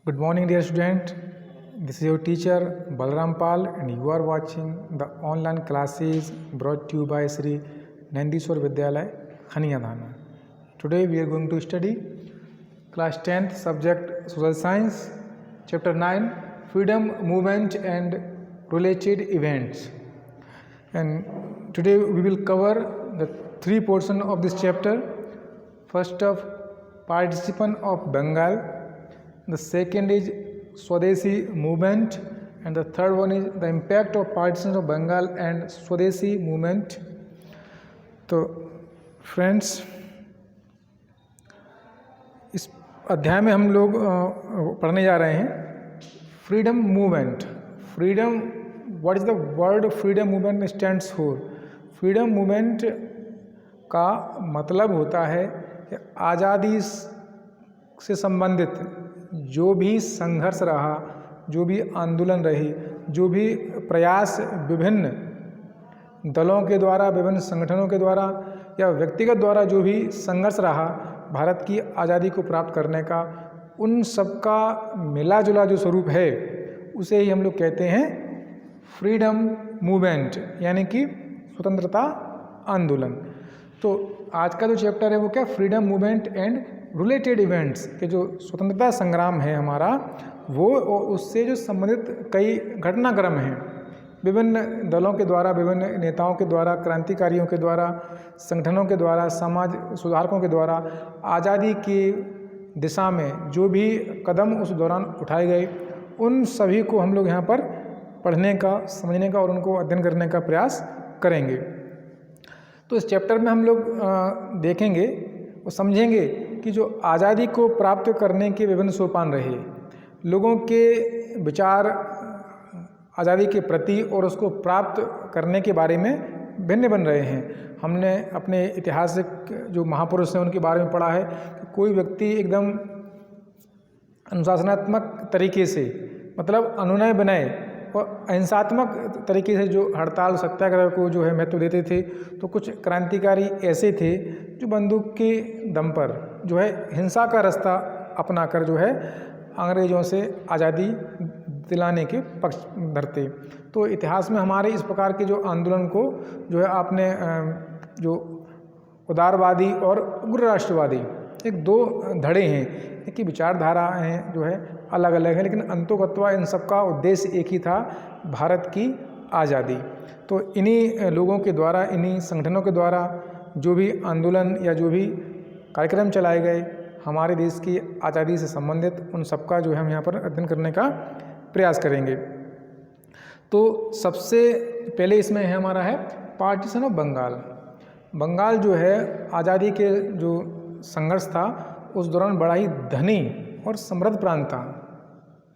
Good morning, dear student. This is your teacher Balram Pal, and you are watching the online classes brought to you by Sri Nandishwar Vidyalaya, Khaniyadhana. Today we are going to study class 10th subject Social Science, chapter 9, Freedom Movement and Related Events. And today we will cover the three portions of this chapter. First of participant of Bengal. The second is Swadeshi movement, and the third one is the impact of partisans of Bengal and Swadeshi movement. तो friends, इस अध्याय में हम लोग पढ़ने जा रहे हैं freedom movement. Freedom, what is the word freedom movement stands for? Freedom movement का मतलब होता है कि आज़ादी से संबंधित जो भी संघर्ष रहा, जो भी आंदोलन रही, जो भी प्रयास विभिन्न दलों के द्वारा, विभिन्न संगठनों के द्वारा या व्यक्तिगत द्वारा जो भी संघर्ष रहा भारत की आज़ादी को प्राप्त करने का, उन सब का मिला जुला जो स्वरूप है उसे ही हम लोग कहते हैं फ्रीडम मूवमेंट, यानी कि स्वतंत्रता आंदोलन. तो आज का जो चैप्टर है वो क्या, freedom movement and related events के जो स्वतंत्रता संग्राम है हमारा, वो और उससे जो संबंधित कई घटनाक्रम हैं विभिन्न दलों के द्वारा, विभिन्न नेताओं के द्वारा, क्रांतिकारियों के द्वारा, संगठनों के द्वारा, समाज सुधारकों के द्वारा आज़ादी की दिशा में जो भी कदम उस दौरान उठाए गए, उन सभी को हम लोग यहाँ पर पढ़ने का, समझने का और उनको अध्ययन करने का प्रयास करेंगे. तो इस चैप्टर में हम लोग देखेंगे और समझेंगे कि जो आज़ादी को प्राप्त करने के विभिन्न सोपान रहे, लोगों के विचार आज़ादी के प्रति और उसको प्राप्त करने के बारे में भिन्न बन रहे हैं. हमने अपने ऐतिहासिक जो महापुरुष हैं उनके बारे में पढ़ा है कि कोई व्यक्ति एकदम अनुशासनात्मक तरीके से, मतलब अनुनय विनय और अहिंसात्मक तरीके से जो हड़ताल सत्याग्रह को जो है महत्व देते थे, तो कुछ क्रांतिकारी ऐसे थे जो बंदूक के दम पर जो है हिंसा का रास्ता अपनाकर जो है अंग्रेज़ों से आज़ादी दिलाने के पक्ष धरते. तो इतिहास में हमारे इस प्रकार के जो आंदोलन को जो है आपने जो उदारवादी और उग्र राष्ट्रवादी, एक दो धड़े हैं, इनकी विचारधारा हैं जो है अलग अलग है, लेकिन अंतोगत्वा इन सब का उद्देश्य एक ही था, भारत की आज़ादी. तो इन्हीं लोगों के द्वारा, इन्हीं संगठनों के द्वारा जो भी आंदोलन या जो भी कार्यक्रम चलाए गए हमारे देश की आज़ादी से संबंधित, उन सब का जो है हम यहाँ पर अध्ययन करने का प्रयास करेंगे. तो सबसे पहले इसमें है हमारा है पार्टीशन ऑफ बंगाल. बंगाल जो है आज़ादी के जो संघर्ष था उस दौरान बड़ा ही धनी और समृद्ध प्रांत था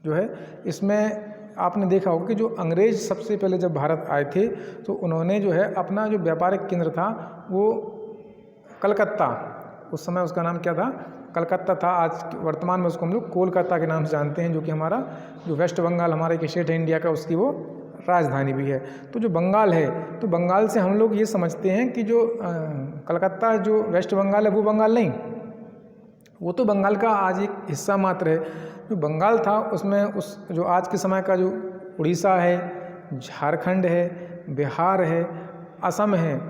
जो है. इसमें आपने देखा होगा कि जो अंग्रेज़ सबसे पहले जब भारत आए थे तो उन्होंने जो है अपना जो व्यापारिक केंद्र था वो कलकत्ता, उस समय उसका नाम क्या था, कलकत्ता था. आज वर्तमान में उसको हम लोग कोलकाता के नाम से जानते हैं, जो कि हमारा जो वेस्ट बंगाल हमारा एक स्टेट है इंडिया का, उसकी वो राजधानी भी है. तो जो बंगाल है, तो बंगाल से हम लोग ये समझते हैं कि जो कलकत्ता जो वेस्ट बंगाल है वो बंगाल नहीं, वो तो बंगाल का आज एक हिस्सा मात्र है. जो बंगाल था उसमें उस जो आज के समय का जो उड़ीसा है, झारखंड है, बिहार है, असम है,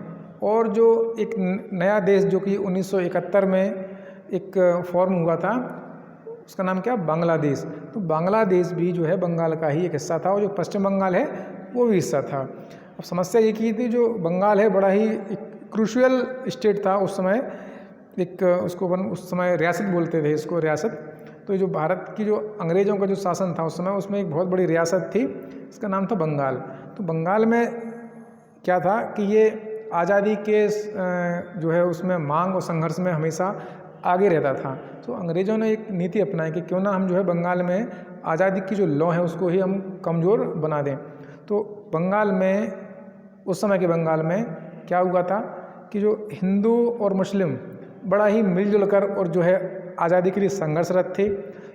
और जो एक नया देश जो कि 1971 में एक फॉर्म हुआ था, उसका नाम क्या, बांग्लादेश. तो बांग्लादेश भी जो है बंगाल का ही एक हिस्सा था, और जो पश्चिम बंगाल है वो भी हिस्सा था. अब समस्या ये की थी, जो बंगाल है बड़ा ही एक क्रूशियल स्टेट था उस समय, एक उसको उस समय रियासत बोलते थे इसको, रियासत. तो जो भारत की जो अंग्रेज़ों का जो शासन था उस समय, उसमें एक बहुत बड़ी रियासत थी, इसका नाम था बंगाल. तो बंगाल में क्या था कि ये आज़ादी के जो है उसमें मांग और संघर्ष में हमेशा आगे रहता था. तो अंग्रेज़ों ने एक नीति अपनाई कि क्यों ना हम जो है बंगाल में आज़ादी की जो लौ है उसको ही हम कमज़ोर बना दें. तो बंगाल में, उस समय के बंगाल में क्या हुआ था कि जो हिंदू और मुस्लिम बड़ा ही मिलजुल कर और जो है आज़ादी के लिए संघर्षरत थे.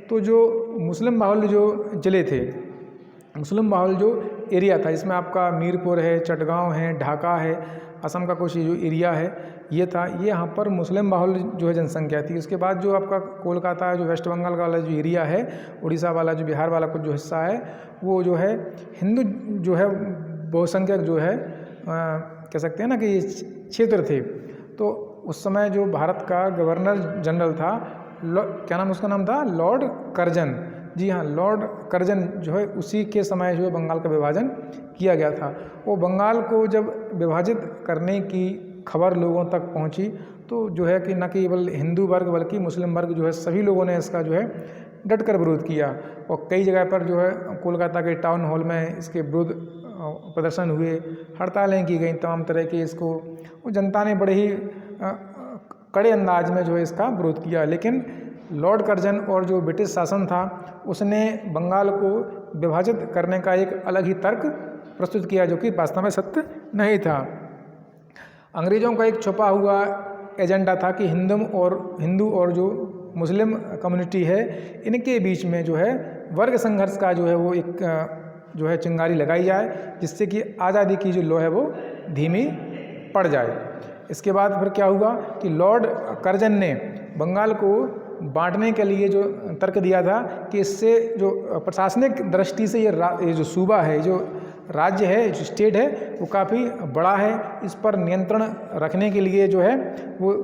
तो जो मुस्लिम बाहुल्य जो ज़िले थे, मुस्लिम बाहुल्य जो एरिया था, इसमें आपका मीरपुर है, चटगांव है, ढाका है, असम का कुछ जो एरिया है, ये था। ये यहाँ पर मुस्लिम बाहुल जो है जनसंख्या थी। उसके बाद जो आपका कोलकाता जो वेस्ट बंगाल वाला जो एरिया है, उड़ीसा वाला जो बिहार वाला कुछ जो हिस्सा है, वो जो है हिंदू जो है बहुसंख्यक जो है कह सकते हैं ना कि ये क्षेत्र थे। तो उस समय जो भारत का गवर्नर जनरल था, क्या नाम उसका नाम था, लॉर्ड कर्जन। जी हाँ, लॉर्ड कर्जन जो है उसी के समय जो है बंगाल का विभाजन किया गया था। वो बंगाल को जब विभाजित करने की खबर लोगों तक पहुंची तो जो है कि न केवल हिंदू वर्ग बल्कि मुस्लिम वर्ग जो है सभी लोगों ने इसका जो है डट कर विरोध किया। और कई जगह पर जो है कोलकाता के टाउन हॉल में इसके विरुद्ध प्रदर्शन हुए, हड़तालें की गई तमाम तरह की। इसको वो जनता ने बड़े ही कड़े अंदाज में जो है इसका विरोध किया। लेकिन लॉर्ड कर्जन और जो ब्रिटिश शासन था उसने बंगाल को विभाजित करने का एक अलग ही तर्क प्रस्तुत किया, जो कि वास्तव में सत्य नहीं था। अंग्रेज़ों का एक छुपा हुआ एजेंडा था कि हिंदू और जो मुस्लिम कम्युनिटी है इनके बीच में जो है वर्ग संघर्ष का जो है वो एक जो है चिंगारी लगाई जाए, जिससे कि आज़ादी की जो लौ है वो धीमी पड़ जाए। इसके बाद फिर क्या हुआ कि लॉर्ड कर्जन ने बंगाल को बांटने के लिए जो तर्क दिया था कि इससे जो प्रशासनिक दृष्टि से ये जो सूबा है, जो राज्य है, जो स्टेट है, वो काफ़ी बड़ा है। इस पर नियंत्रण रखने के लिए जो है वो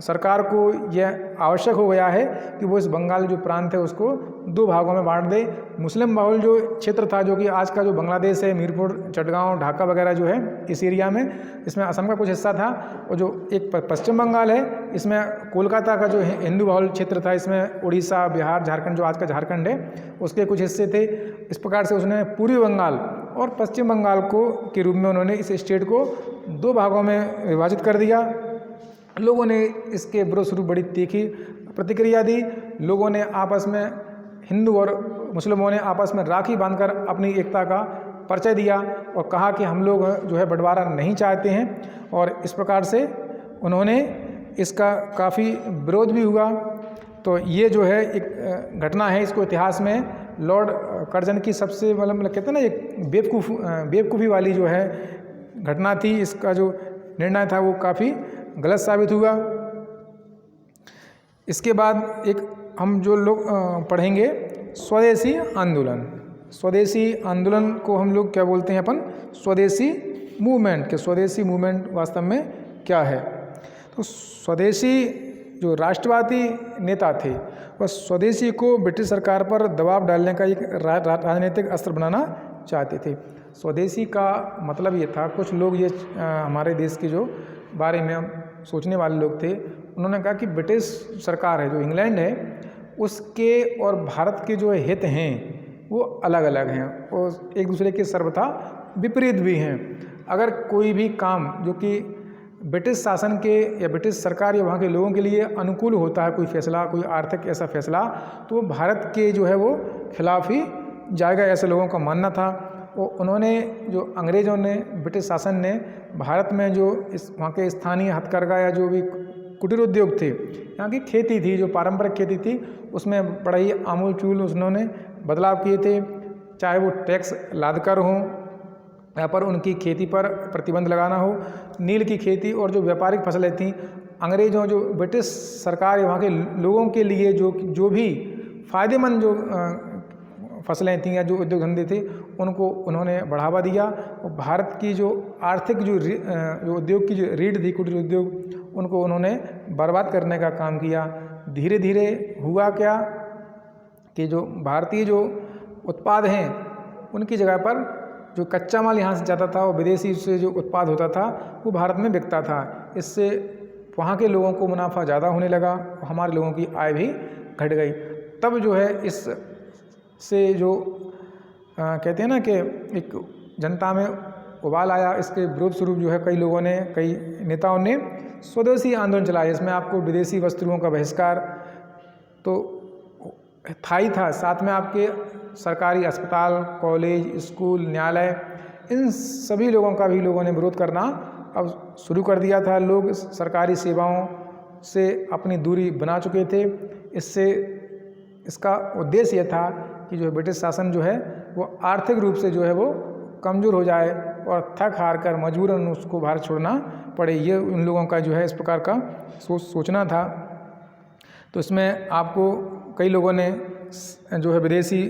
सरकार को यह आवश्यक हो गया है कि वो इस बंगाल जो प्रांत है उसको दो भागों में बांट दे। मुस्लिम बाहुल जो क्षेत्र था, जो कि आज का जो बांग्लादेश है, मीरपुर, चटगांव, ढाका वगैरह जो है इस एरिया में, इसमें असम का कुछ हिस्सा था। और जो एक पश्चिम बंगाल है, इसमें कोलकाता का जो हिंदू बाहुल क्षेत्र था, इसमें उड़ीसा, बिहार, झारखंड, जो आज का झारखंड है, उसके कुछ हिस्से थे। इस प्रकार से उसने पूर्वी बंगाल और पश्चिम बंगाल को के रूप में उन्होंने इस स्टेट को दो भागों में विभाजित कर दिया। लोगों ने इसके विरोध स्वरूप बड़ी तीखी प्रतिक्रिया दी। लोगों ने आपस में, हिंदू और मुस्लिमों ने आपस में राखी बांधकर अपनी एकता का परिचय दिया और कहा कि हम लोग जो है बंटवारा नहीं चाहते हैं। और इस प्रकार से उन्होंने इसका काफ़ी विरोध भी हुआ। तो ये जो है एक घटना है, इसको इतिहास में लॉर्ड कर्जन की सबसे मतलब कहते हैं ना एक बेवकूफ़ी वाली जो है घटना थी। इसका जो निर्णय था वो काफ़ी गलत साबित हुआ। इसके बाद एक हम जो लोग पढ़ेंगे स्वदेशी आंदोलन। स्वदेशी आंदोलन को हम लोग क्या बोलते हैं अपन, स्वदेशी मूवमेंट के। स्वदेशी मूवमेंट वास्तव में क्या है? तो स्वदेशी जो राष्ट्रवादी नेता थे वह स्वदेशी को ब्रिटिश सरकार पर दबाव डालने का एक राजनीतिक अस्त्र बनाना चाहते थे। स्वदेशी का मतलब ये था, कुछ लोग ये हमारे देश के जो बारे में सोचने वाले लोग थे, उन्होंने कहा कि ब्रिटिश सरकार है, जो इंग्लैंड है, उसके और भारत के जो हित हैं वो अलग अलग हैं और एक दूसरे के सर्वथा विपरीत भी हैं। अगर कोई भी काम जो कि ब्रिटिश शासन के या ब्रिटिश सरकार या वहाँ के लोगों के लिए अनुकूल होता है, कोई फैसला, कोई आर्थिक ऐसा फैसला, तो वो भारत के जो है वो खिलाफ ही जाएगा, ऐसे लोगों का मानना था। उन्होंने जो अंग्रेज़ों ने, ब्रिटिश शासन ने भारत में जो वहाँ के स्थानीय हथकरघा या जो भी कुटीर उद्योग थे, यहाँ की खेती थी, जो पारंपरिक खेती थी, उसमें बड़ा ही आमूल चूल उन्होंने बदलाव किए थे। चाहे वो टैक्स लादकर हों या पर उनकी खेती पर प्रतिबंध लगाना हो, नील की खेती और जो व्यापारिक फसलें थीं, अंग्रेज़ों जो ब्रिटिश सरकार वहाँ के लोगों के लिए जो भी फ़ायदेमंद जो फसलें थीं या जो उद्योग धंधे थे, उनको उन्होंने बढ़ावा दिया। और भारत की जो आर्थिक जो उद्योग की जो रीढ़ थी, कुटीर उद्योग, उनको उन्होंने बर्बाद करने का काम किया। धीरे धीरे हुआ क्या कि जो भारतीय जो उत्पाद हैं उनकी जगह पर जो कच्चा माल यहाँ से जाता था और विदेशी से जो उत्पाद होता था वो भारत में बिकता था। इससे वहाँ के लोगों को मुनाफा ज़्यादा होने लगा, हमारे लोगों की आय भी घट गई। तब जो है इस से जो कहते हैं ना कि एक जनता में उबाल आया। इसके विरोध स्वरूप जो है कई लोगों ने, कई नेताओं ने स्वदेशी आंदोलन चलाया। इसमें आपको विदेशी वस्तुओं का बहिष्कार तो था ही था, साथ में आपके सरकारी अस्पताल, कॉलेज, स्कूल, न्यायालय, इन सभी लोगों का भी लोगों ने विरोध करना अब शुरू कर दिया था। लोग सरकारी सेवाओं से अपनी दूरी बना चुके थे। इसका उद्देश्य यह था कि जो ब्रिटिश शासन जो है वो आर्थिक रूप से जो है वो कमज़ोर हो जाए और थक हार कर मजबूरन उसको भारत छोड़ना पड़े। ये उन लोगों का जो है इस प्रकार का सोचना था। तो इसमें आपको कई लोगों ने जो है विदेशी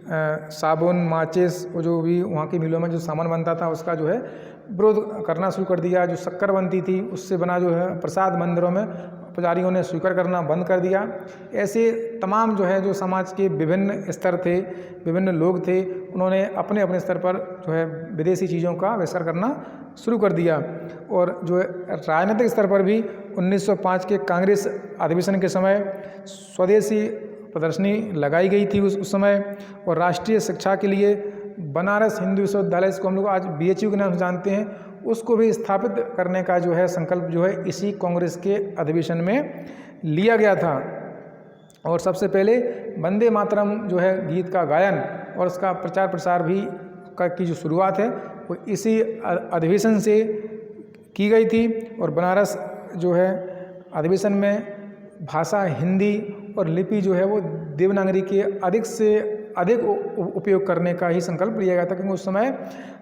साबुन, माचिस और जो भी वहाँ की मिलों में जो सामान बनता था उसका जो है विरोध करना शुरू कर दिया। जो शक्कर बनती थी उससे बना जो है प्रसाद मंदिरों में पुजारियों ने स्वीकार करना बंद कर दिया। ऐसे तमाम जो है जो समाज के विभिन्न स्तर थे, विभिन्न लोग थे, उन्होंने अपने अपने स्तर पर जो है विदेशी चीज़ों का बहिष्कार करना शुरू कर दिया। और जो है राजनीतिक स्तर पर भी 1905 के कांग्रेस अधिवेशन के समय स्वदेशी प्रदर्शनी लगाई गई थी उस समय। और राष्ट्रीय शिक्षा के लिए बनारस हिंदू विश्वविद्यालय, इसको हम लोग आज BHU के नाम से जानते हैं, उसको भी स्थापित करने का जो है संकल्प जो है इसी कांग्रेस के अधिवेशन में लिया गया था। और सबसे पहले वंदे मातरम जो है गीत का गायन और उसका प्रचार प्रसार भी की जो शुरुआत है वो इसी अधिवेशन से की गई थी। और बनारस जो है अधिवेशन में भाषा हिंदी और लिपि जो है वो देवनागरी के अधिक से अधिक उपयोग करने का ही संकल्प लिया गया था, क्योंकि उस समय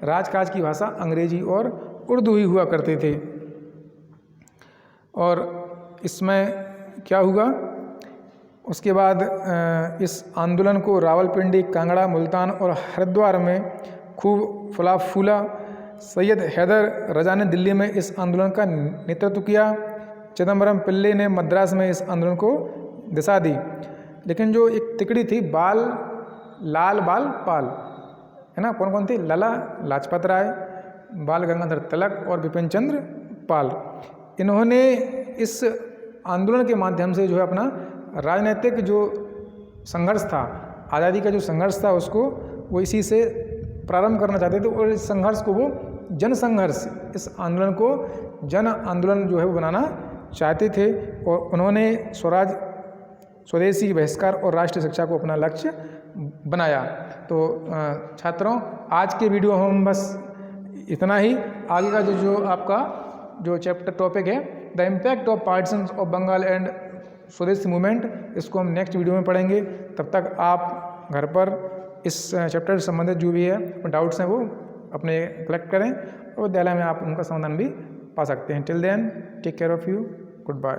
राजकाज की भाषा अंग्रेजी और उर्दू ही हुआ करते थे। और इसमें क्या हुआ, उसके बाद इस आंदोलन को रावलपिंडी, कांगड़ा, मुल्तान और हरिद्वार में खूब फला फूला। सैयद हैदर रजा ने दिल्ली में इस आंदोलन का नेतृत्व किया। चिदम्बरम पिल्ले ने मद्रास में इस आंदोलन को दिशा दी। लेकिन जो एक तिकड़ी थी लाल बाल पाल, है ना, कौन कौन थी? लाला लाजपत राय, बाल गंगाधर तिलक और बिपिन चंद्र पाल। इन्होंने इस आंदोलन के माध्यम से जो है अपना राजनीतिक जो संघर्ष था, आज़ादी का जो संघर्ष था, उसको वो इसी से प्रारंभ करना चाहते थे। और इस संघर्ष को वो जन संघर्ष, इस आंदोलन को जन आंदोलन जो है वो बनाना चाहते थे। और उन्होंने स्वराज, स्वदेशी बहिष्कार और राष्ट्रीय शिक्षा को अपना लक्ष्य बनाया। तो छात्रों, आज के वीडियो हम बस इतना ही। आगे का जो आपका जो चैप्टर टॉपिक है the impact of partition of Bengal and Swadeshi movement, इसको हम नेक्स्ट वीडियो में पढ़ेंगे। तब तक आप घर पर इस चैप्टर से संबंधित जो भी है डाउट्स हैं वो अपने कलेक्ट करें और विद्यालय में आप उनका समाधान भी पा सकते हैं। Till then take care of you, good bye.